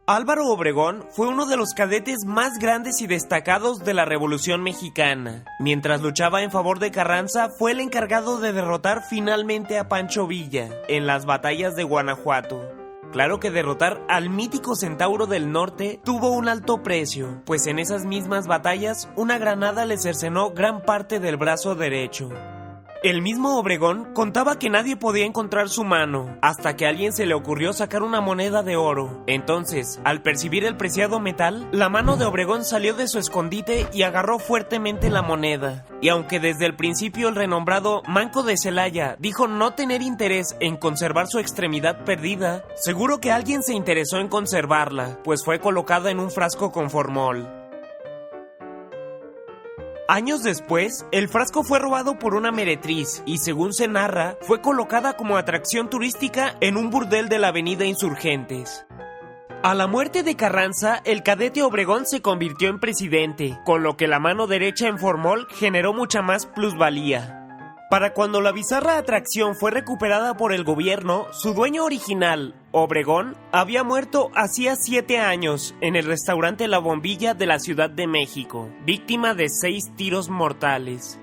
Álvaro Obregón fue uno de los cadetes más grandes y destacados de la Revolución Mexicana. Mientras luchaba en favor de Carranza, fue el encargado de derrotar finalmente a Pancho Villa en las batallas de Guanajuato. Claro que derrotar al mítico Centauro del Norte tuvo un alto precio, pues en esas mismas batallas una granada le cercenó gran parte del brazo derecho. El mismo Obregón contaba que nadie podía encontrar su mano, hasta que a alguien se le ocurrió sacar una moneda de oro. Entonces, al percibir el preciado metal, la mano de Obregón salió de su escondite y agarró fuertemente la moneda. Y aunque desde el principio el renombrado Manco de Celaya dijo no tener interés en conservar su extremidad perdida, seguro que alguien se interesó en conservarla, pues fue colocada en un frasco con formol. Años después, el frasco fue robado por una meretriz y, según se narra, fue colocada como atracción turística en un burdel de la avenida Insurgentes. A la muerte de Carranza, el cadete Obregón se convirtió en presidente, con lo que la mano derecha en formol generó mucha más plusvalía. Para cuando la bizarra atracción fue recuperada por el gobierno, su dueño original, Obregón, había muerto hacía 7 años en el restaurante La Bombilla de la Ciudad de México, víctima de 6 tiros mortales.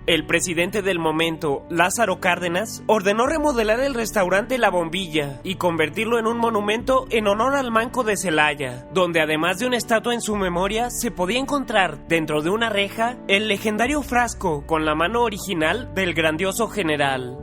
El presidente del momento, Lázaro Cárdenas, ordenó remodelar el restaurante La Bombilla y convertirlo en un monumento en honor al Manco de Celaya, donde además de una estatua en su memoria, se podía encontrar, dentro de una reja, el legendario frasco con la mano original del grandioso general.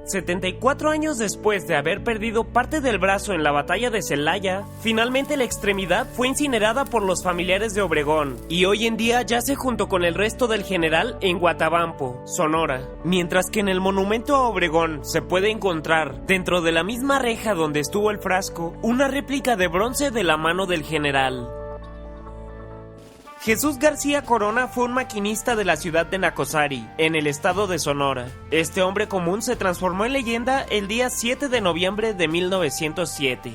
74 años después de haber perdido parte del brazo en la batalla de Celaya, finalmente la extremidad fue incinerada por los familiares de Obregón y hoy en día yace junto con el resto del general en Guatabampo, Sonora. Mientras que en el monumento a Obregón se puede encontrar, dentro de la misma reja donde estuvo el frasco, una réplica de bronce de la mano del general. Jesús García Corona fue un maquinista de la ciudad de Nacosari, en el estado de Sonora. Este hombre común se transformó en leyenda el día 7 de noviembre de 1907.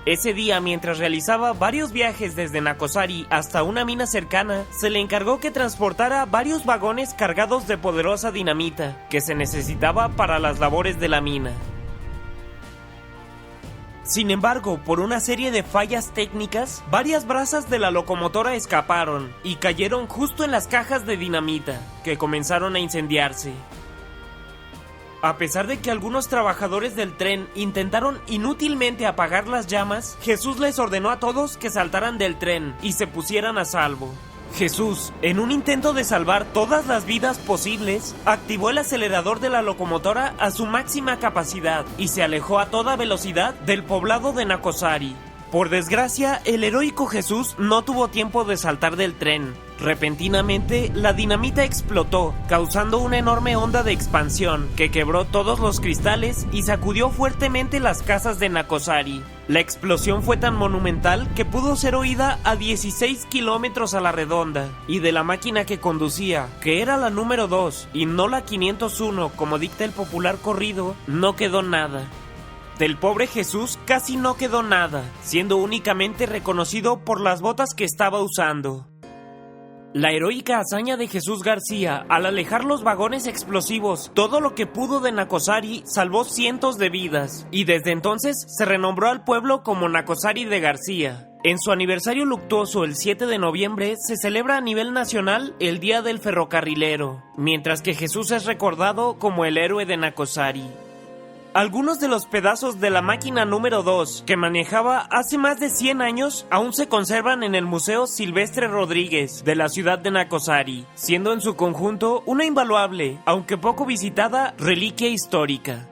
Ese día, mientras realizaba varios viajes desde Nacosari hasta una mina cercana, se le encargó que transportara varios vagones cargados de poderosa dinamita, que se necesitaba para las labores de la mina. Sin embargo, por una serie de fallas técnicas, varias brazas de la locomotora escaparon y cayeron justo en las cajas de dinamita, que comenzaron a incendiarse. A pesar de que algunos trabajadores del tren intentaron inútilmente apagar las llamas, Jesús les ordenó a todos que saltaran del tren y se pusieran a salvo. Jesús, en un intento de salvar todas las vidas posibles, activó el acelerador de la locomotora a su máxima capacidad y se alejó a toda velocidad del poblado de Nacosari. Por desgracia, el heroico Jesús no tuvo tiempo de saltar del tren. Repentinamente, la dinamita explotó, causando una enorme onda de expansión que quebró todos los cristales y sacudió fuertemente las casas de Nacosari. La explosión fue tan monumental que pudo ser oída a 16 kilómetros a la redonda, y de la máquina que conducía, que era la número 2 y no la 501 como dicta el popular corrido, no quedó nada. Del pobre Jesús casi no quedó nada, siendo únicamente reconocido por las botas que estaba usando. La heroica hazaña de Jesús García, al alejar los vagones explosivos, todo lo que pudo de Nacosari, salvó cientos de vidas, y desde entonces se renombró al pueblo como Nacosari de García. En su aniversario luctuoso, el 7 de noviembre, se celebra a nivel nacional el Día del Ferrocarrilero, mientras que Jesús es recordado como el héroe de Nacosari. Algunos de los pedazos de la máquina número 2 que manejaba hace más de 100 años aún se conservan en el Museo Silvestre Rodríguez de la ciudad de Nacosari, siendo en su conjunto una invaluable, aunque poco visitada, reliquia histórica.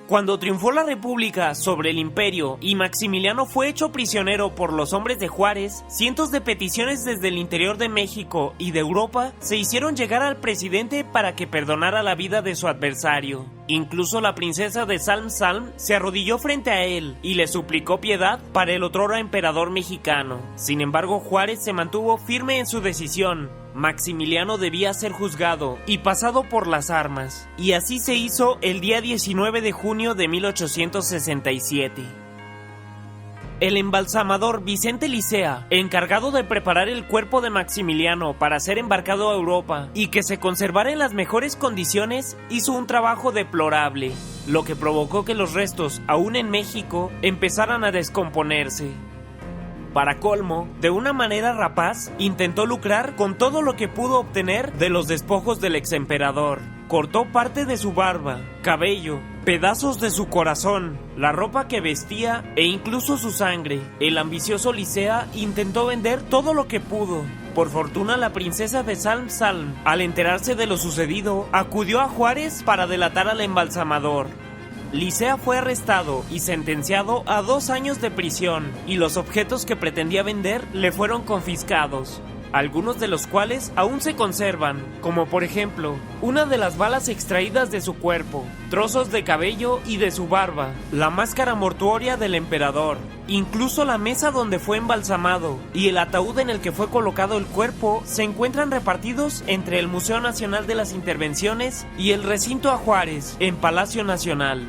Cuando triunfó la República sobre el Imperio y Maximiliano fue hecho prisionero por los hombres de Juárez, cientos de peticiones desde el interior de México y de Europa se hicieron llegar al presidente para que perdonara la vida de su adversario. Incluso la princesa de Salm se arrodilló frente a él y le suplicó piedad para el otrora emperador mexicano. Sin embargo, Juárez se mantuvo firme en su decisión. Maximiliano debía ser juzgado y pasado por las armas, y así se hizo el día 19 de junio de 1867. El embalsamador Vicente Licea, encargado de preparar el cuerpo de Maximiliano para ser embarcado a Europa y que se conservara en las mejores condiciones, hizo un trabajo deplorable, lo que provocó que los restos, aún en México, empezaran a descomponerse. Para colmo, de una manera rapaz, intentó lucrar con todo lo que pudo obtener de los despojos del exemperador. Cortó parte de su barba, cabello, pedazos de su corazón, la ropa que vestía e incluso su sangre. El ambicioso Licea intentó vender todo lo que pudo. Por fortuna, la princesa de Salm, al enterarse de lo sucedido, acudió a Juárez para delatar al embalsamador. Licea fue arrestado y sentenciado a 2 años de prisión, y los objetos que pretendía vender le fueron confiscados, algunos de los cuales aún se conservan, como por ejemplo, una de las balas extraídas de su cuerpo, trozos de cabello y de su barba, la máscara mortuoria del emperador, incluso la mesa donde fue embalsamado y el ataúd en el que fue colocado el cuerpo se encuentran repartidos entre el Museo Nacional de las Intervenciones y el Recinto a Juárez, en Palacio Nacional.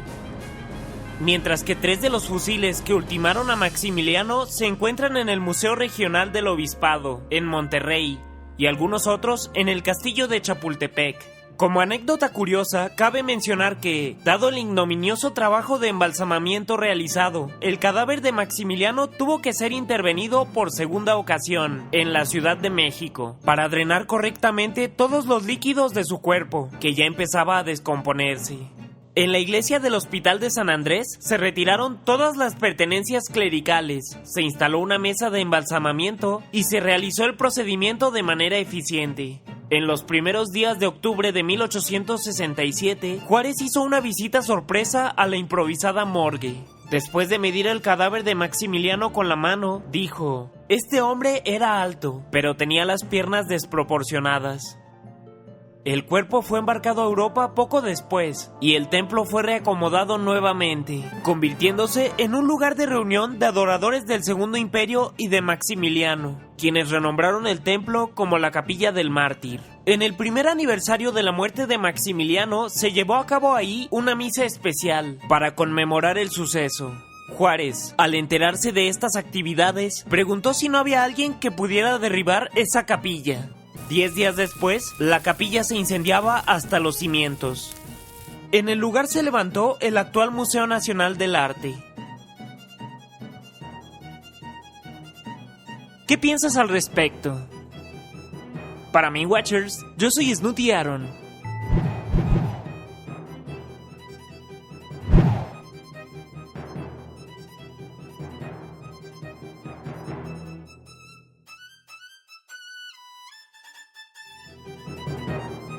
Mientras que 3 de los fusiles que ultimaron a Maximiliano se encuentran en el Museo Regional del Obispado, en Monterrey, y algunos otros en el Castillo de Chapultepec. Como anécdota curiosa, cabe mencionar que, dado el ignominioso trabajo de embalsamamiento realizado, el cadáver de Maximiliano tuvo que ser intervenido por segunda ocasión en la Ciudad de México, para drenar correctamente todos los líquidos de su cuerpo, que ya empezaba a descomponerse. En la iglesia del Hospital de San Andrés se retiraron todas las pertenencias clericales, se instaló una mesa de embalsamamiento y se realizó el procedimiento de manera eficiente. En los primeros días de octubre de 1867, Juárez hizo una visita sorpresa a la improvisada morgue. Después de medir el cadáver de Maximiliano con la mano, dijo: "Este hombre era alto, pero tenía las piernas desproporcionadas". El cuerpo fue embarcado a Europa poco después, y el templo fue reacomodado nuevamente, convirtiéndose en un lugar de reunión de adoradores del Segundo Imperio y de Maximiliano, quienes renombraron el templo como la Capilla del Mártir. En el primer aniversario de la muerte de Maximiliano, se llevó a cabo ahí una misa especial para conmemorar el suceso. Juárez, al enterarse de estas actividades, preguntó si no había alguien que pudiera derribar esa capilla. 10 días después, la capilla se incendiaba hasta los cimientos. En el lugar se levantó el actual Museo Nacional del Arte. ¿Qué piensas al respecto? Para mí, Watchers, yo soy Snooty Aaron.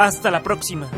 Hasta la próxima.